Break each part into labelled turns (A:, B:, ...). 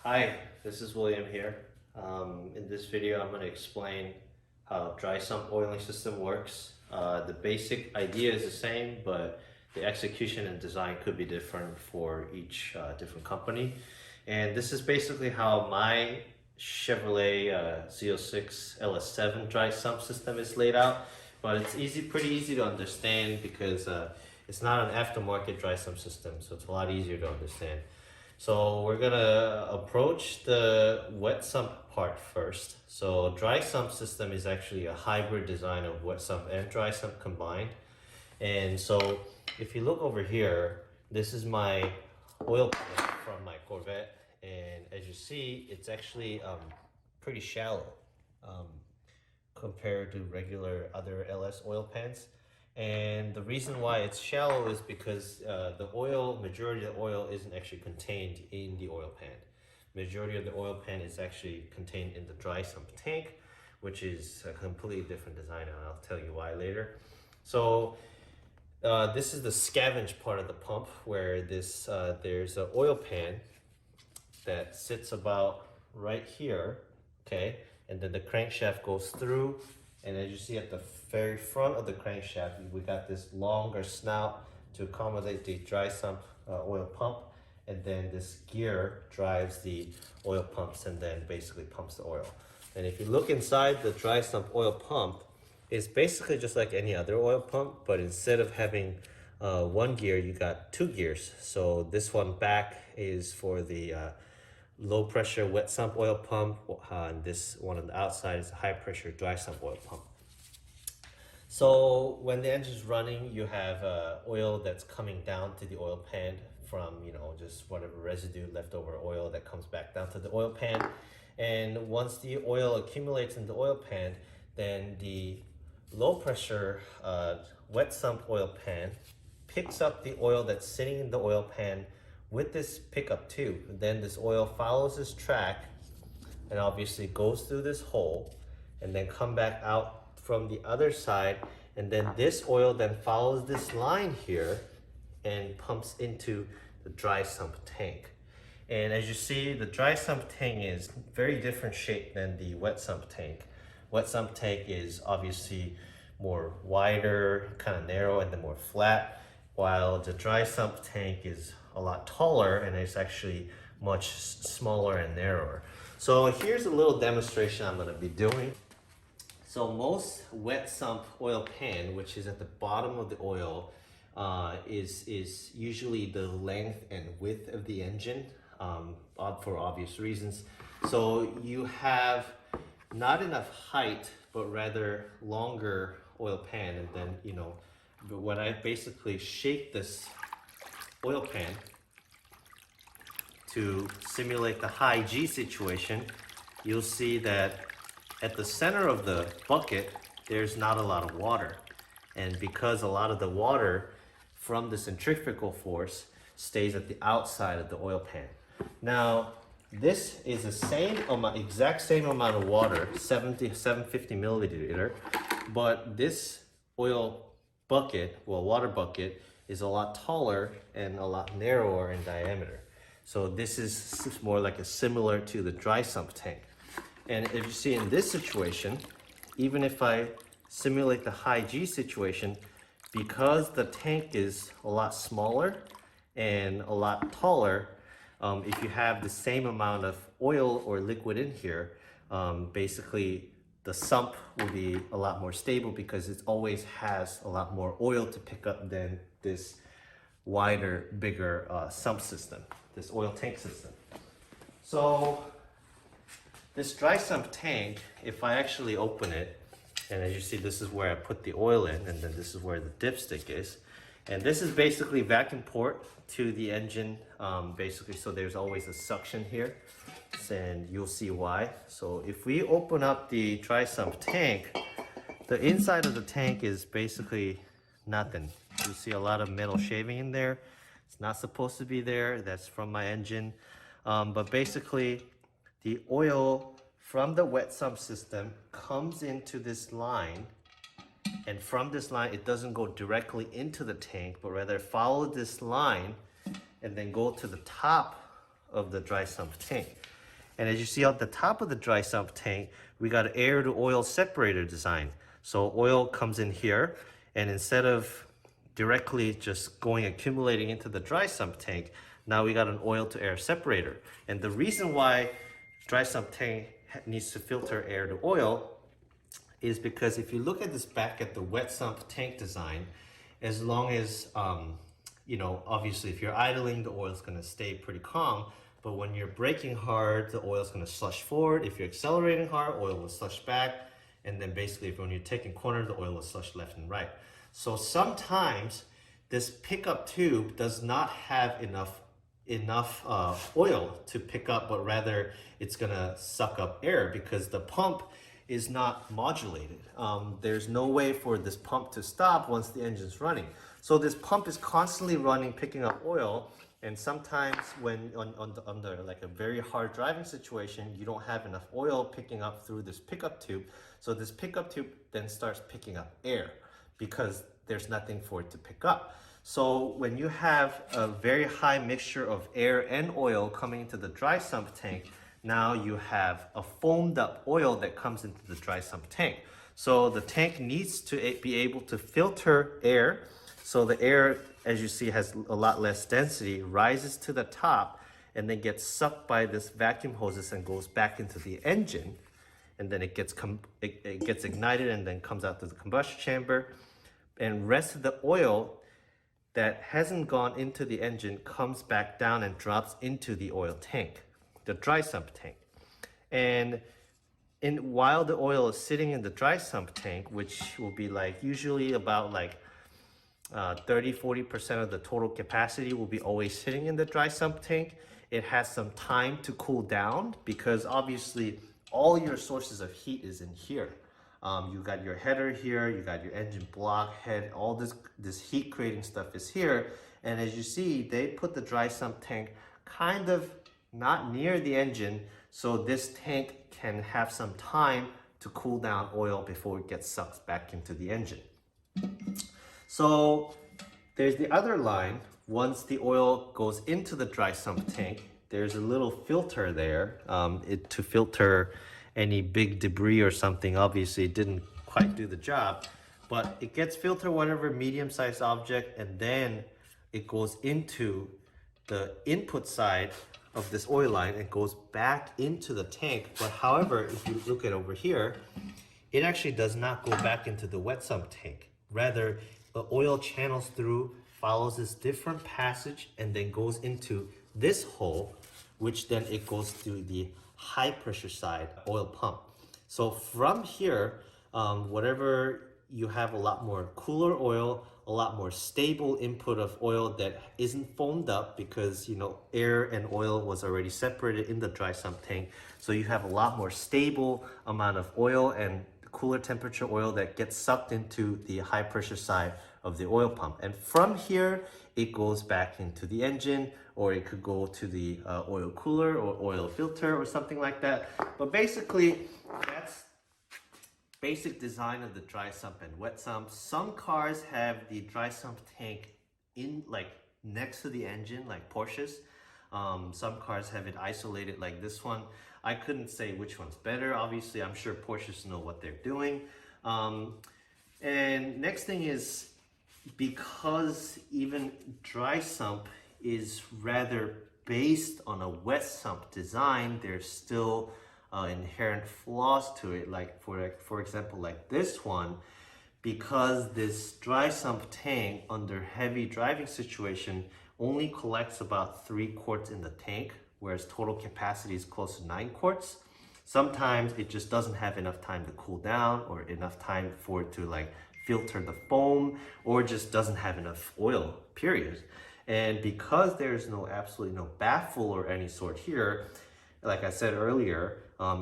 A: Hi, this is William here. In this video, I'm going to explain how dry sump oiling system works. The basic idea is the same, but the execution and design could be different for each different company. And this is basically how my Chevrolet Z06 LS7 dry sump system is laid out. But it's pretty easy to understand because it's not an aftermarket dry sump system, so it's a lot easier to understand. So we're gonna approach the wet sump part first. So dry sump system is actually a hybrid design of wet sump and dry sump combined. And so if you look over here, this is my oil pan from my Corvette. And as you see, it's actually pretty shallow compared to regular other LS oil pans. And the reason why it's shallow is because majority of the oil isn't actually contained in the oil pan. Majority of the oil pan is actually contained in the dry sump tank, which is a completely different design, and I'll tell you why later. So this is the scavenge part of the pump, where there's an oil pan that sits about right here, okay? And then the crankshaft goes through, and as you see at the very front of the crankshaft, we got this longer snout to accommodate the dry sump oil pump, and then this gear drives the oil pumps and then basically pumps the oil. And if you look inside the dry sump oil pump, it's basically just like any other oil pump, but instead of having one gear, you got two gears. So this one back is for the low pressure wet sump oil pump, and this one on the outside is a high pressure dry sump oil pump. So when the engine's running, you have oil that's coming down to the oil pan from, just whatever residue, leftover oil that comes back down to the oil pan. And once the oil accumulates in the oil pan, then the low pressure wet sump oil pan picks up the oil that's sitting in the oil pan with this pickup tube. Then this oil follows this track and obviously goes through this hole and then come back out from the other side, and then this oil then follows this line here and pumps into the dry sump tank. And as you see, the dry sump tank is very different shape than the wet sump tank. Wet sump tank is obviously more wider, kind of narrow, and then more flat, while the dry sump tank is a lot taller and it's actually much smaller and narrower. So here's a little demonstration I'm going to be doing. So most wet sump oil pan, which is at the bottom of the oil, is usually the length and width of the engine, for obvious reasons. So you have not enough height, but rather longer oil pan. And then, but when I basically shake this oil pan to simulate the high G situation, you'll see that at the center of the bucket, there's not a lot of water. And because a lot of the water from the centrifugal force stays at the outside of the oil pan. Now, this is the exact same amount of water, 750 milliliter, but this oil bucket, water bucket, is a lot taller and a lot narrower in diameter. So this is more like similar to the dry sump tank. And if you see in this situation, even if I simulate the high G situation, because the tank is a lot smaller and a lot taller, if you have the same amount of oil or liquid in here, basically the sump will be a lot more stable because it always has a lot more oil to pick up than this wider, bigger sump system, this oil tank system. So this dry sump tank, if I actually open it, and as you see, this is where I put the oil in, and then this is where the dipstick is. And this is basically vacuum port to the engine, basically, so there's always a suction here, and you'll see why. So if we open up the dry sump tank, the inside of the tank is basically nothing. You see a lot of metal shaving in there. It's not supposed to be there. That's from my engine. But basically, the oil from the wet sump system comes into this line, and from this line, it doesn't go directly into the tank, but rather follow this line and then go to the top of the dry sump tank. And as you see at the top of the dry sump tank, we got an air to oil separator design. So oil comes in here, and instead of directly just going accumulating into the dry sump tank, now we got an oil to air separator. And the reason why dry sump tank needs to filter air to oil is because if you look at this back at the wet sump tank design, as long as, you know, obviously if you're idling, the oil is going to stay pretty calm. But when you're braking hard, the oil is going to slush forward. If you're accelerating hard, oil will slush back. And then basically, when you're taking corners, the oil will slush left and right. So sometimes this pickup tube does not have enough oil to pick up, but rather it's going to suck up air because the pump is not modulated. There's no way for this pump to stop once the engine's running. So this pump is constantly running, picking up oil. And sometimes when under like a very hard driving situation, you don't have enough oil picking up through this pickup tube. So this pickup tube then starts picking up air because there's nothing for it to pick up. So when you have a very high mixture of air and oil coming into the dry sump tank, now you have a foamed up oil that comes into the dry sump tank. So the tank needs to be able to filter air. So the air, as you see, has a lot less density, rises to the top, and then gets sucked by this vacuum hoses and goes back into the engine. And then it gets ignited and then comes out to the combustion chamber. And rest of the oil that hasn't gone into the engine comes back down and drops into the oil tank, the dry sump tank. And while the oil is sitting in the dry sump tank, which will be like usually about like 30-40% of the total capacity will be always sitting in the dry sump tank. It has some time to cool down because obviously all your sources of heat is in here. You got your header here, you got your engine block, head, all this heat creating stuff is here. And as you see, they put the dry sump tank kind of not near the engine, so this tank can have some time to cool down oil before it gets sucked back into the engine. So there's the other line. Once the oil goes into the dry sump tank, there's a little filter there to filter any big debris or something. Obviously, it didn't quite do the job, but it gets filtered whatever medium-sized object, and then it goes into the input side of this oil line and goes back into the tank. But however, if you look at over here, it actually does not go back into the wet sump tank. Rather, the oil channels through, follows this different passage, and then goes into this hole, which then it goes to the high pressure side oil pump. So from here, whatever you have a lot more cooler oil, a lot more stable input of oil that isn't foamed up because, you know, air and oil was already separated in the dry sump tank. So you have a lot more stable amount of oil and cooler temperature oil that gets sucked into the high pressure side of the oil pump. And from here, it goes back into the engine, or it could go to the oil cooler or oil filter or something like that. But basically, that's basic design of the dry sump and wet sump. Some cars have the dry sump tank in like next to the engine, like Porsches. Some cars have it isolated like this one. I couldn't say which one's better. Obviously, I'm sure Porsches know what they're doing. And next thing is, because even dry sump is rather based on a wet sump design, there's still inherent flaws to it. Like for example, like this one, because this dry sump tank under heavy driving situation only collects about 3 quarts in the tank, whereas total capacity is close to 9 quarts. Sometimes it just doesn't have enough time to cool down, or enough time for it to like filter the foam, or just doesn't have enough oil, period. And because there's absolutely no baffle or any sort here, like I said earlier,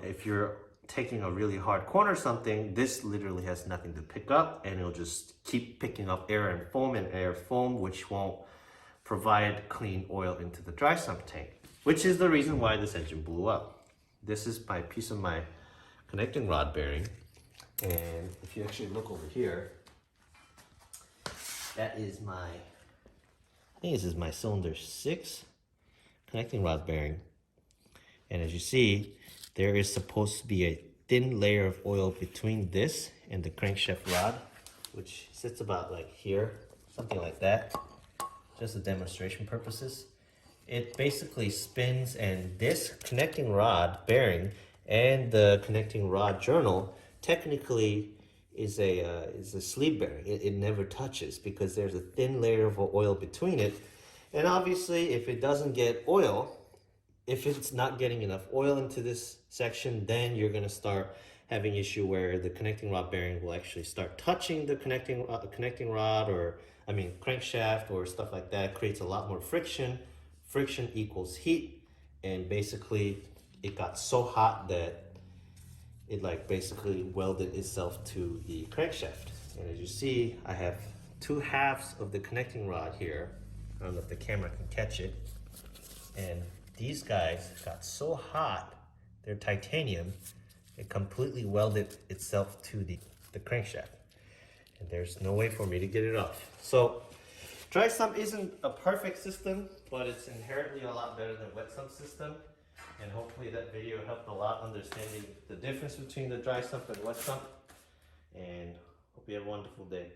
A: if you're taking a really hard corner or something, this literally has nothing to pick up, and it'll just keep picking up air and foam, which won't provide clean oil into the dry sump tank, which is the reason why this engine blew up. This is my piece of my connecting rod bearing, and if you actually look over here, that is my, I think this is my cylinder 6 connecting rod bearing. And as you see, there is supposed to be a thin layer of oil between this and the crankshaft rod, which sits about like here, something like that, just for demonstration purposes. It basically spins, and this connecting rod bearing and the connecting rod journal technically is a sleeve bearing. It never touches because there's a thin layer of oil between it. And obviously, if it doesn't get oil, if it's not getting enough oil into this section, then you're going to start having issue where the connecting rod bearing will actually start touching the connecting rod, or I mean crankshaft or stuff like that. Creates a lot more friction. Friction equals heat, and basically it got so hot that it like basically welded itself to the crankshaft. And as you see, I have two halves of the connecting rod here. I don't know if the camera can catch it. And these guys got so hot, they're titanium, it completely welded itself to the crankshaft. And there's no way for me to get it off. So dry sump isn't a perfect system, but it's inherently a lot better than wet sump system. And hopefully that video helped a lot understanding the difference between the dry sump and wet sump. And hope you have a wonderful day.